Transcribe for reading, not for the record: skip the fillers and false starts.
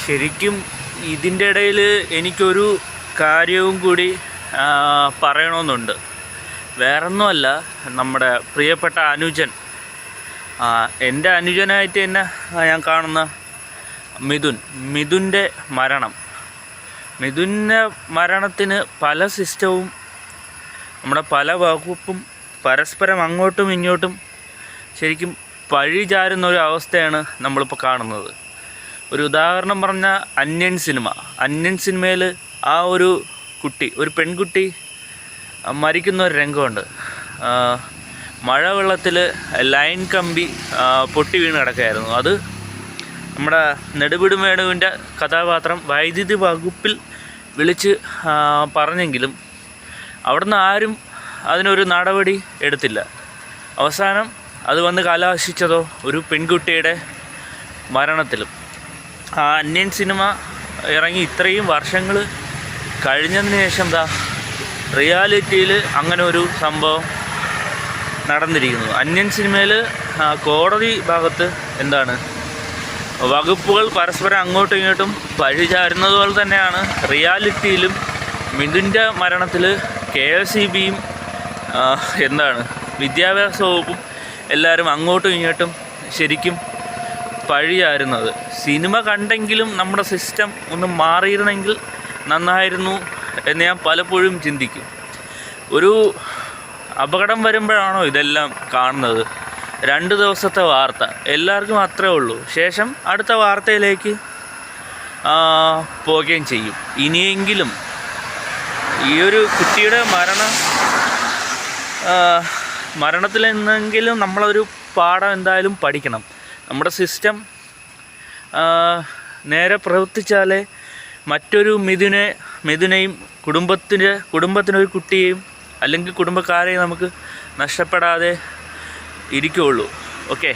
ശരിക്കും ഇതിൻ്റെ ഇടയിൽ എനിക്കൊരു കാര്യവും കൂടി പറയണമെന്നുണ്ട്. വേറൊന്നുമല്ല, നമ്മുടെ പ്രിയപ്പെട്ട അനുജൻ, എൻ്റെ അനുജനായിട്ട് തന്നെ ഞാൻ കാണുന്ന മിഥുൻ്റെ മരണത്തിന് പല സിസ്റ്റവും നമ്മുടെ പല വകുപ്പും പരസ്പരം അങ്ങോട്ടും ഇങ്ങോട്ടും ശരിക്കും പഴി ചാരുന്ന ഒരു അവസ്ഥയാണ് നമ്മളിപ്പോൾ കാണുന്നത്. ഒരു ഉദാഹരണം പറഞ്ഞാൽ അന്യൻ സിനിമയിൽ ആ ഒരു പെൺകുട്ടി മരിക്കുന്ന ഒരു രംഗമുണ്ട്. മഴവെള്ളത്തിൽ ലൈൻ കമ്പി പൊട്ടി വീണ് കിടക്കുകയായിരുന്നു. അത് നമ്മുടെ നെടുപിടിമേടുവിൻ്റെ കഥാപാത്രം വൈദ്യുതി വകുപ്പിൽ വിളിച്ച് പറഞ്ഞെങ്കിലും അവിടുന്ന് ആരും അതിനൊരു നടപടി എടുത്തില്ല. അവസാനം അത് വന്ന് കലാശിച്ചതോ ഒരു പെൺകുട്ടിയുടെ മരണത്തിലും. ആ അന്യൻ സിനിമ ഇറങ്ങി ഇത്രയും വർഷങ്ങൾ കഴിഞ്ഞതിന് ശേഷം റിയാലിറ്റിയിൽ അങ്ങനെ ഒരു സംഭവം നടന്നിരിക്കുന്നു. അന്യൻ സിനിമയിൽ കോടതി ഭാഗത്ത് വകുപ്പുകൾ പരസ്പരം അങ്ങോട്ടും ഇങ്ങോട്ടും പഴി ചാരുന്നത് പോലെ തന്നെയാണ് റിയാലിറ്റിയിലും മിഥുൻ്റെ മരണത്തിൽ KSEBയും വിദ്യാഭ്യാസ വകുപ്പും എല്ലാവരും അങ്ങോട്ടും ഇങ്ങോട്ടും ശരിക്കും പഴി ചാരുന്നത്. സിനിമ കണ്ടെങ്കിലും നമ്മുടെ സിസ്റ്റം ഒന്ന് മാറിയിരുന്നെങ്കിൽ നന്നായിരുന്നു എന്ന് ഞാൻ പലപ്പോഴും ചിന്തിക്കും. ഒരു അപകടം വരുമ്പോഴാണോ ഇതെല്ലാം കാണുന്നത്? 2 ദിവസത്തെ വാർത്ത എല്ലാവർക്കും അത്രേ ഉള്ളൂ, ശേഷം അടുത്ത വാർത്തയിലേക്ക് പോവുകയും ചെയ്യും. ഇനിയെങ്കിലും ഈ ഒരു കുട്ടിയുടെ മരണത്തിൽ നിന്നെങ്കിലും നമ്മളൊരു പാഠം എന്തായാലും പഠിക്കണം. നമ്മുടെ സിസ്റ്റം നേരെ പ്രവർത്തിച്ചാലേ മറ്റൊരു മിഥുനെയും കുടുംബത്തിനൊരു കുട്ടിയെയും അല്ലെങ്കിൽ കുടുംബക്കാരെയും നമുക്ക് നഷ്ടപ്പെടാതെ ഇരിക്കുകയുള്ളൂ. ഓക്കെ.